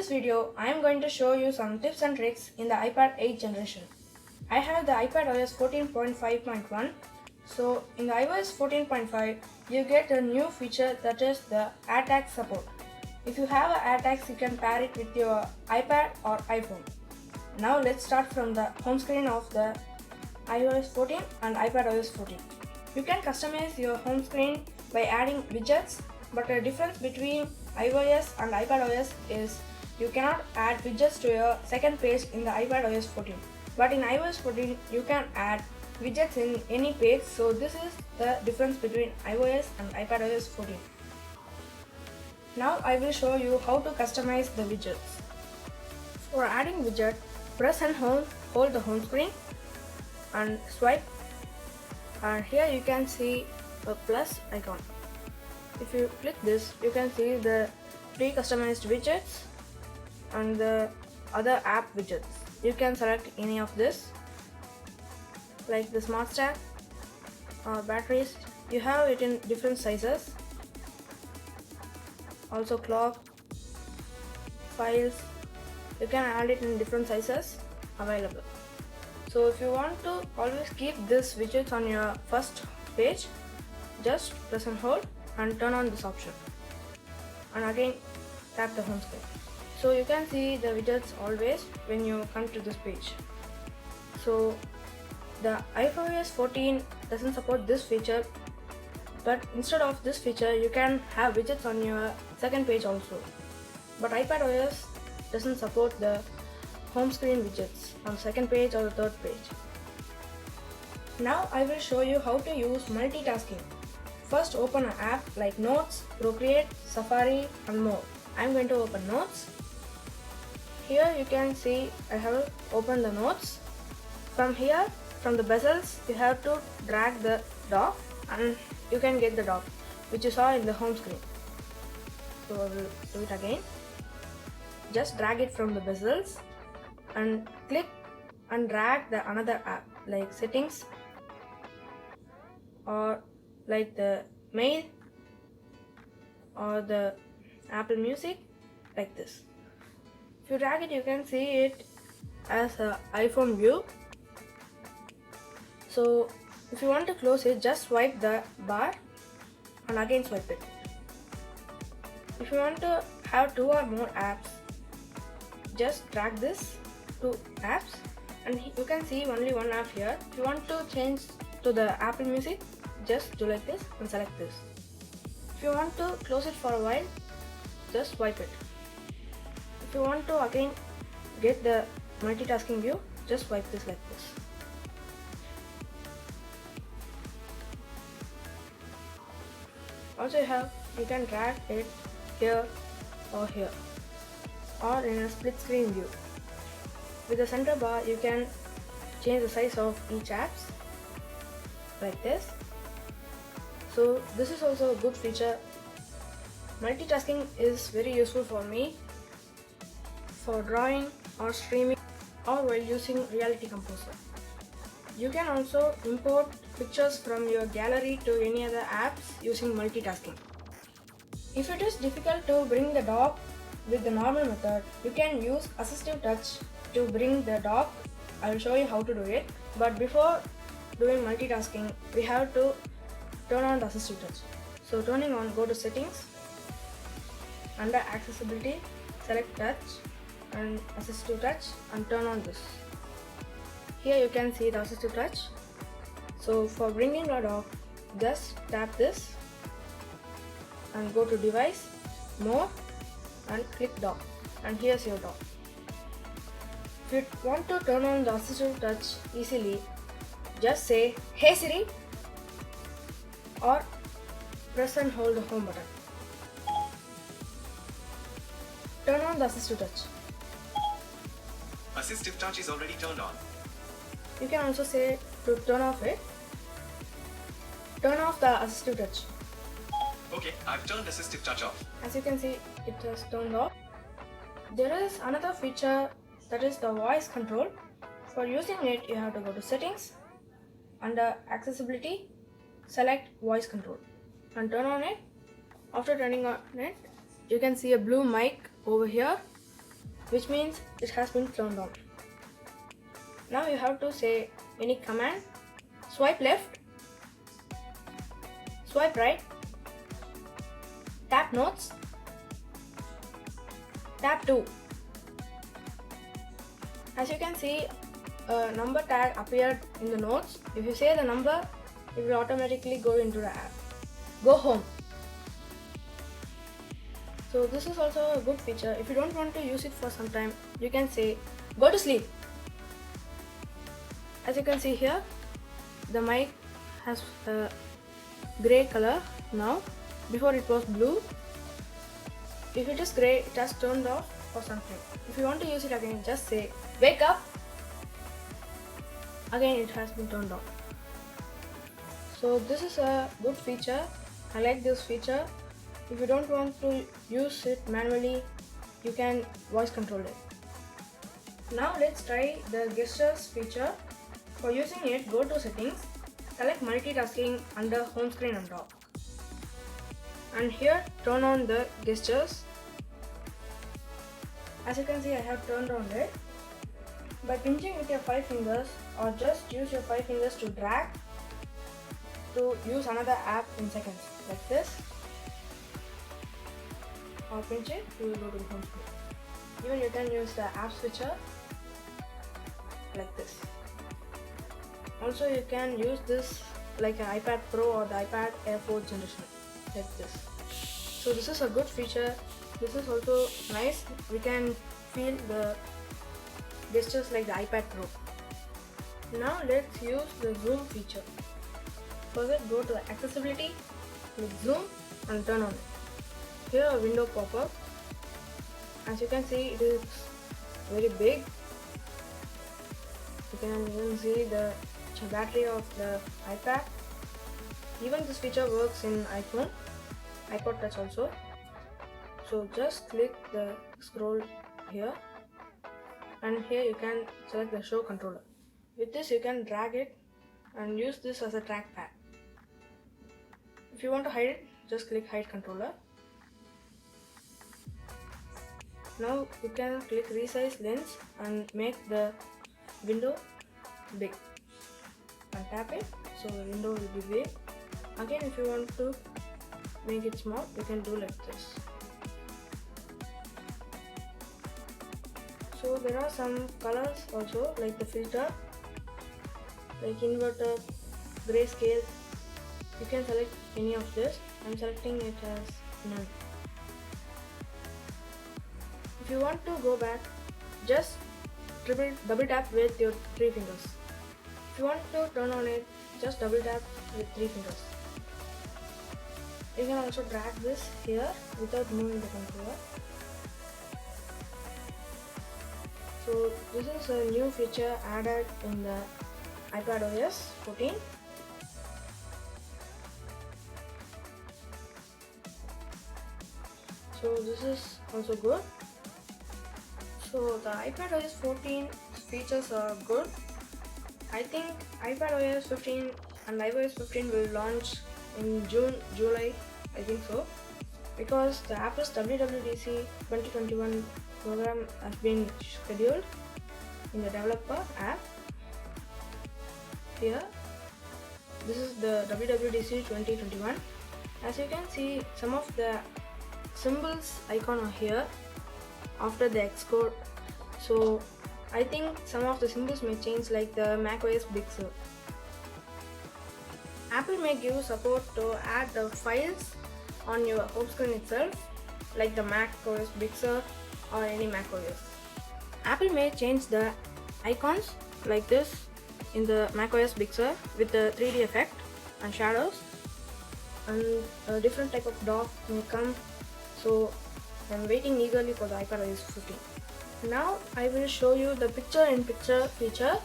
this video, I am going to show you some tips and tricks in the iPad 8th generation. I have the iPad OS 14.5.1. So in the iOS 14.5, you get a new feature that is the AirTag support. If you have AirTags, you can pair it with your iPad or iPhone. Now let's start from the home screen of the iOS 14 and iPad OS 14. You can customize your home screen by adding widgets, but the difference between iOS and iPadOS is you cannot add widgets to your second page in the iPadOS 14. But in iOS 14, you can add widgets in any page, so this is the difference between iOS and iPadOS 14. Now I will show you how to customize the widgets. For adding widget, press and hold the home screen and swipe, and here you can see a plus icon. If you click this, you can see the pre-customized widgets and the other app widgets. You can select any of this, like the smart stack or batteries. You have it in different sizes. Also clock, files, you can add it in different sizes available. So if you want to always keep this widgets on your first page, just press and hold and turn on this option, and again tap the home screen. So you can see the widgets always when you come to this page. So the iOS 14 doesn't support this feature, but instead of this feature you can have widgets on your second page also. But iPadOS doesn't support the home screen widgets on second page or the third page. Now I will show you how to use multitasking. First, open an app like Notes, Procreate, Safari and more. I am going to open Notes. Here you can see I have opened the Notes. From here, from the bezels, you have to drag the dock and you can get the dock which you saw in the home screen. So I will do it again. Just drag it from the bezels and click and drag the another app like Settings or like the Mail or the Apple Music, like this. If you drag it, you can see it as an iPhone view. So if you want to close it, just swipe the bar and again swipe it. If you want to have two or more apps, just drag this to apps and you can see only one app here. If you want to change to the Apple Music, just do like this and select this. If you want to close it for a while, just swipe it. If you want to again get the multitasking view, just swipe this like this. Also you can drag it here or here or in a split screen view. With the center bar, you can change the size of each apps like this. So this is also a good feature. Multitasking is very useful for me for drawing or streaming or while using Reality Composer. You can also import pictures from your gallery to any other apps using multitasking. If it is difficult to bring the dock with the normal method, you can use assistive touch to bring the dock. I will show you how to do it, but before doing multitasking, we have to turn on the assistive touch. So turning on, go to Settings, under Accessibility, select Touch and Assistive Touch and turn on this. Here you can see the assistive touch. So for bringing a dock, just tap this and go to Device, More and click Dock, and here's your dock. If you want to turn on the assistive touch easily, just say "Hey Siri" or press and hold the home button. Turn on the assistive touch. Assistive touch is already turned on. You can also say to turn off it. Turn off the assistive touch. Okay, I've turned assistive touch off. As you can see, it has turned off. There is another feature, that is the voice control. For using it, you have to go to Settings, under Accessibility, select Voice Control and turn on it. After turning on it, you can see a blue mic over here which means it has been turned on. Now you have to say any command. Swipe left, swipe right, tap notes, tap 2. As you can see, a number tag appeared in the notes. If you say the number, it will automatically go into the app. Go home. So this is also a good feature. If you don't want to use it for some time, you can say go to sleep. As you can see here, the mic has a grey color now. Before it was blue. If it is grey, it has turned off or something. If you want to use it again, just say wake up. Again it has been turned on. So this is a good feature. I like this feature. If you don't want to use it manually, you can voice control it. Now let's try the gestures feature. For using it, go to settings, select multitasking under home screen and dock. And here turn on the gestures. As you can see, I have turned on it. By pinching with your 5 fingers or just use your 5 fingers to drag to use another app in seconds, like this. Or pinch it, you will go to the home screen. Even you can use the app switcher like this. Also you can use this like an iPad Pro or the iPad Air 4th generation, like this. So this is a good feature. This is also nice. We can feel the gestures like the iPad Pro. Now let's use the zoom feature. For that, go to accessibility, click zoom and turn on it. Here a window pop up. As you can see, it is very big. You can even see the battery of the iPad. Even this feature works in iPhone, iPod Touch also. So just click the scroll here, and here you can select the show controller. With this you can drag it and use this as a trackpad. If you want to hide it, just click hide controller. Now you can click resize lens and make the window big and tap it, so the window will be big. Again, if you want to make it small, you can do like this. So there are some colors also, like the filter, like inverter, grayscale. You can select any of this. I'm selecting it as none. If you want to go back, just double tap with your 3 fingers. If you want to turn on it, just double tap with 3 fingers. You can also drag this here without moving the controller. So this is a new feature added in the iPad OS 14. So this is also good. So the iPad OS 14 features are good. I think iPad OS 15 and iOS 15 will launch in June, July, I think so, because the Apple's WWDC 2021 program has been scheduled in the developer app. Here, this is the WWDC 2021. As you can see, some of the symbols icon are here after the Xcode. So I think some of the symbols may change, like the macOS Big Sur. Apple may give support to add the files on your home screen itself, like the macOS Big Sur or any macOS. Apple may change the icons like this in the macOS Big Sur with the 3D effect and shadows, and a different type of dock may come. So I'm waiting eagerly for the iPad OS 15. Now I will show you the picture-in-picture feature.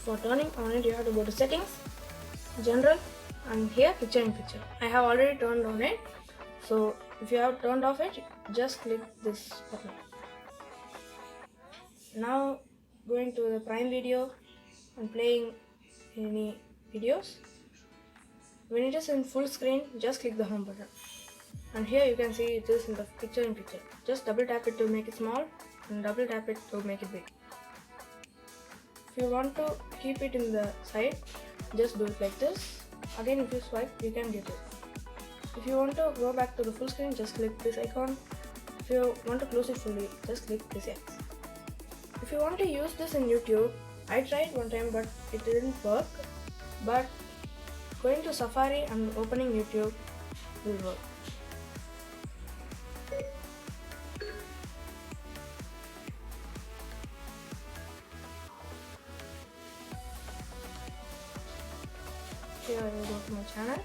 For turning on it, you have to go to settings, general, and here picture-in-picture. I have already turned on it. So if you have turned off it, just click this button. Now going to the Prime Video and playing any videos. When it is in full screen, just click the home button. And here you can see it is in the picture-in-picture. Just double tap it to make it small and double tap it to make it big. If you want to keep it in the side, just do it like this. Again, if you swipe, you can get it. If you want to go back to the full screen, just click this icon. If you want to close it fully, just click this X. If you want to use this in YouTube, I tried one time but it didn't work. But going to Safari and opening YouTube will work. Here I will go to my channel.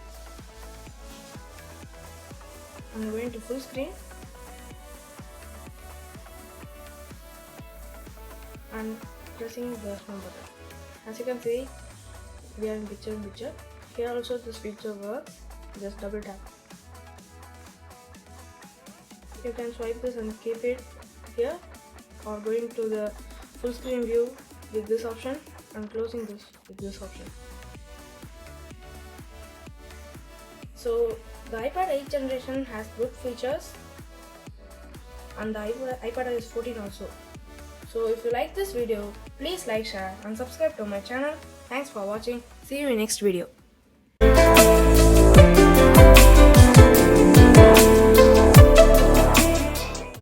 I'm going to full screen and pressing the home button. As you can see, we are in picture in picture. Here also this feature works. Just double tap. You can swipe this and keep it here, or going to the full screen view with this option and closing this with this option. So the iPad 8th generation has good features, and the iPad is 14 also. So if you like this video, please like, share and subscribe to my channel. Thanks for watching. See you in next video.